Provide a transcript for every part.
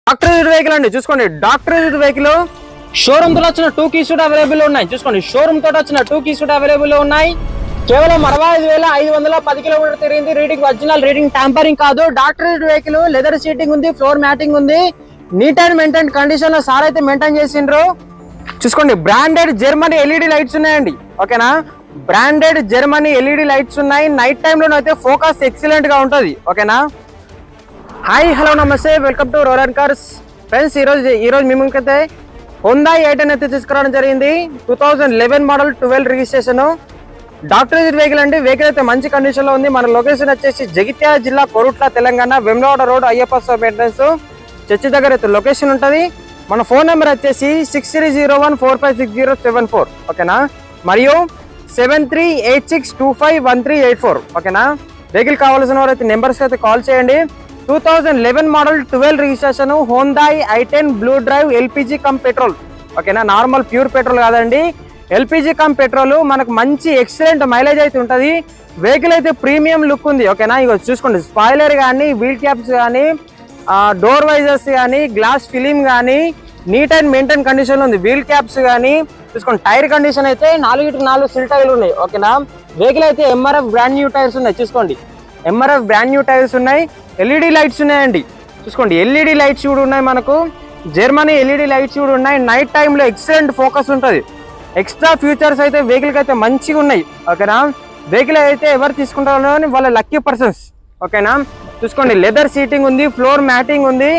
Doctor use vehicle అండి. చూసుకోండి, doctor use vehicle showroom తో వచ్చిన 2 కీస్ అవైలబుల్ ఉన్నాయి. చూసుకోండి, షోరూమ్ తోటి వచ్చిన 2 కీస్ అవైలబుల్ ఉన్నాయి. కేవలం 65,510 కిలోమీటర్ తిరిగింది. రీడింగ్ ఒరిజినల్, రీడింగ్ ట్యాంపరింగ్ కాదు. Doctor use vehicle leather seating ఉంది, ఫ్లోర్ మ్యాటింగ్ ఉంది. నీట్ అండ్ మెయింటైన్ కండిషన్ లో సార్ అయితే మెయింటైన్ చేసిండ్రు. చూసుకోండి, బ్రాండెడ్ జర్మనీ ఎల్ఈడి లైట్స్ ఉన్నాయండి. ఓకేనా, బ్రాండెడ్ జర్మనీ ఎల్ఈడి లైట్స్ ఉన్నాయి. నైట్ టైమ్ లో అయితే ఫోకస్ ఎక్సలెంట్ గా ఉంటది. ఓకేనా. హాయ్, హలో, నమస్తే, వెల్కమ్ టు రోరన్ కార్స్. ఫ్రెండ్స్, ఈరోజు మీ ముందుకైతే హోండాయ్ i10 అయితే తీసుకురావడం జరిగింది. 2011 model 12 registration doctor use vehicle అండి. వెహికల్ అయితే మంచి కండిషన్ లో ఉంది. మన లొకేషన్ వచ్చేసి జగిత్యాల జిల్లా కొరుట్ల, తెలంగాణ. వెమ్లవాడ రోడ్, అయ్యప్ప స్వామి ఎంట్రన్స్ చర్చి దగ్గర అయితే లొకేషన్ ఉంటుంది. మన ఫోన్ నెంబర్ వచ్చేసి 6301456074. ఓకేనా, మరియు 7386251384. ఓకేనా. వెహికల్ కావాల్సిన వారు అయితే నెంబర్స్ అయితే కాల్ చేయండి. 2011 model 12 registration Hyundai i10 blue drive LPG come petrol. ఓకేనా, నార్మల్ ప్యూర్ పెట్రోల్ కాదండి, ఎల్పిజి కమ్ పెట్రోల్. మనకు మంచి ఎక్సలెంట్ మైలేజ్ అయితే ఉంటుంది. వెహికల్ అయితే ప్రీమియం లుక్ ఉంది. ఓకేనా, ఇక చూసుకోండి, స్పాయిలర్ కానీ, వీల్ క్యాప్స్ కానీ, డోర్ వైజర్స్ కానీ, గ్లాస్ ఫిలిం కానీ నీట్ అండ్ మెయింటైన్ కండిషన్ లో ఉంది. వీల్ క్యాప్స్ కానీ చూసుకోండి. టైర్ కండిషన్ అయితే 4 సిల్ టైర్లు ఉన్నాయి. ఓకేనా, వెహికల్ అయితే ఎంఆర్ఎఫ్ బ్రాండ్ న్యూ టైర్స్ ఉన్నాయి. చూసుకోండి, ఎంఆర్ఎఫ్ బ్రాండ్ న్యూ టైర్స్ ఉన్నాయి. ఎల్ఈడి లైట్స్ ఉన్నాయండి. చూసుకోండి, ఎల్ఈడి లైట్స్ కూడా ఉన్నాయి. మనకు జర్మనీ ఎల్ఈడి లైట్స్ కూడా ఉన్నాయి. నైట్ టైంలో ఎక్సలెంట్ ఫోకస్ ఉంటుంది. ఎక్స్ట్రా ఫ్యూచర్స్ అయితే వెహికల్కి అయితే మంచిగా ఉన్నాయి. ఓకేనా, వెహికల్ అయితే ఎవరు తీసుకుంటారో అని వాళ్ళ లక్కీ పర్సన్స్. ఓకేనా, చూసుకోండి, లెదర్ సీటింగ్ ఉంది, ఫ్లోర్ మ్యాటింగ్ ఉంది.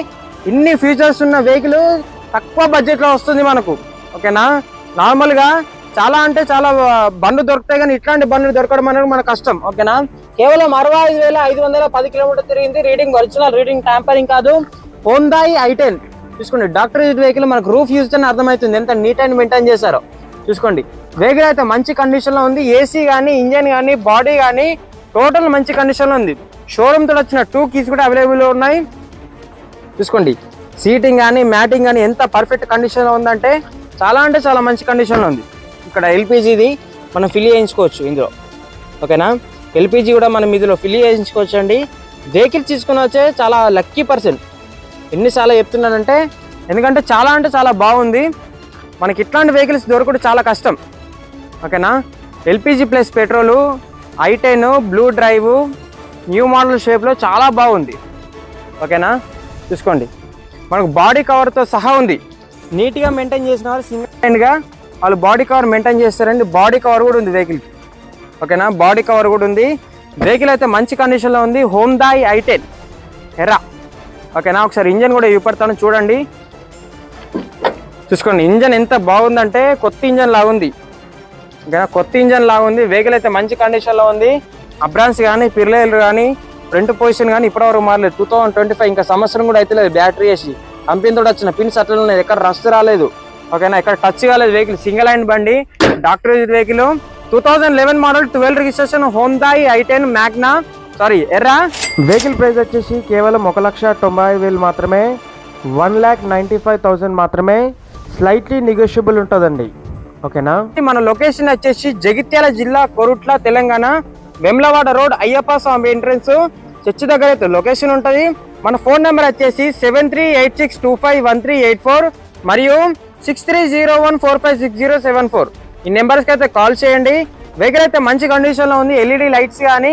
ఇన్ని ఫీచర్స్ ఉన్న వెహికల్ తక్కువ బడ్జెట్ లో వస్తుంది మనకు. ఓకేనా, నార్మల్ గా చాలా అంటే చాలా బండ్లు దొరుకుతాయి, కానీ ఇట్లాంటి బండ్లు దొరకడం అనేది మన కష్టం. ఓకేనా, కేవలం 65,510 కిలోమీటర్ తిరిగింది. రీడింగ్ ఒరిజినల్, రీడింగ్ ట్యాంపరింగ్ కాదు. హోండాయ్ i10 చూసుకోండి. డాక్టర్ యూజ్ వెహికల్ మనకు రూఫ్ యూజ్ అని అర్థమవుతుంది ఎంత నీట్ అండ్ మెయింటైన్ చేశారో. చూసుకోండి, వెహికల్ అయితే మంచి కండిషన్ లో ఉంది. ఏసీ కానీ, ఇంజన్ కానీ, బాడీ కానీ టోటల్ మంచి కండిషన్ లో ఉంది. షోరూమ్ తో వచ్చిన 2 కీస్ కూడా అవైలబుల్ ఉన్నాయి. చూసుకోండి, సీటింగ్ కానీ, మ్యాటింగ్ కానీ ఎంత పర్ఫెక్ట్ కండిషన్ లో ఉందంటే చాలా మంచి కండిషన్ లో ఉంది. ఇక్కడ ఎల్పిజిది మనం ఫిల్ చేయించుకోవచ్చు ఇందులో. ఓకేనా, ఎల్పిజి కూడా మనం ఇందులో ఫిల్ చేయించుకోవచ్చు అండి. వెహికల్ తీసుకుని వచ్చే చాలా లక్కీ పర్సన్. ఎన్నిసార్లు చెప్తున్నానంటే, ఎందుకంటే చాలా బాగుంది. మనకి ఇట్లాంటి వెహికల్స్ దొరకడం చాలా కష్టం. ఓకేనా, LPG plus petrol i10 blue drive new model షేప్లో చాలా బాగుంది. ఓకేనా, చూసుకోండి, మనకు బాడీ కవర్తో సహా ఉంది. నీట్గా మెయింటైన్ చేసిన వాళ్ళు సింగిల్ హ్యాండ్గా వాళ్ళు బాడీ కవర్ మెయింటైన్ చేస్తారండి. బాడీ కవర్ కూడా ఉంది వెహికల్కి. ఓకేనా, బాడీ కవర్ కూడా ఉంది. వెహికల్ అయితే మంచి కండిషన్లో ఉంది. హోండాయ్ i10 ఎర్రా. ఓకేనా, ఒకసారి ఇంజన్ కూడా చూపెడతాను చూడండి. చూసుకోండి, ఇంజన్ ఎంత బాగుందంటే కొత్త ఇంజన్ లాగా ఉంది. ఓకేనా, కొత్త ఇంజన్ లాగా ఉంది. వెహికల్ అయితే మంచి కండిషన్లో ఉంది. అబ్రాన్స్ కానీ, పిర్లేలు కానీ, ఫ్రంట్ పొజిషన్ కానీ ఇప్పటివరకు మారలేదు. 2025 ఇంకా సంవత్సరం కూడా అయితే లేదు. బ్యాటరీ వేసి కంపెనీతో వచ్చిన పిన్స్ అట్లా ఉన్నాయి, ఎక్కడ రస్ట్ రాలేదు. ఓకేనా, ఎక్కడ టచ్ కాలేదు. వెహికల్ సింగిల్ హ్యాండ్ బండి, doctor use vehicle. 2011 model 12 registration Hyundai i10 magna ఎర్రా. వెహికల్ ప్రైస్ వచ్చేసి కేవలం 1,90,000 మాత్రమే. 1,95,000 మాత్రమే. స్లైట్లీ నెగోషియబుల్ ఉంటుందండి. ఓకేనా, మన లొకేషన్ వచ్చేసి జగిత్యాల జిల్లా కొరుట్ల, తెలంగాణ. వెమ్లవాడ రోడ్, అయ్యప్ప స్వామి ఎంట్రన్స్ చర్చి దగ్గర అయితే లొకేషన్ ఉంటుంది. మన ఫోన్ నెంబర్ వచ్చేసి 7386251384 మరియు 6301456074. ఈ నెంబర్స్కి అయితే కాల్ చేయండి. వెహికల్ అయితే మంచి కండిషన్లో ఉంది. ఎల్ఈడి లైట్స్ కానీ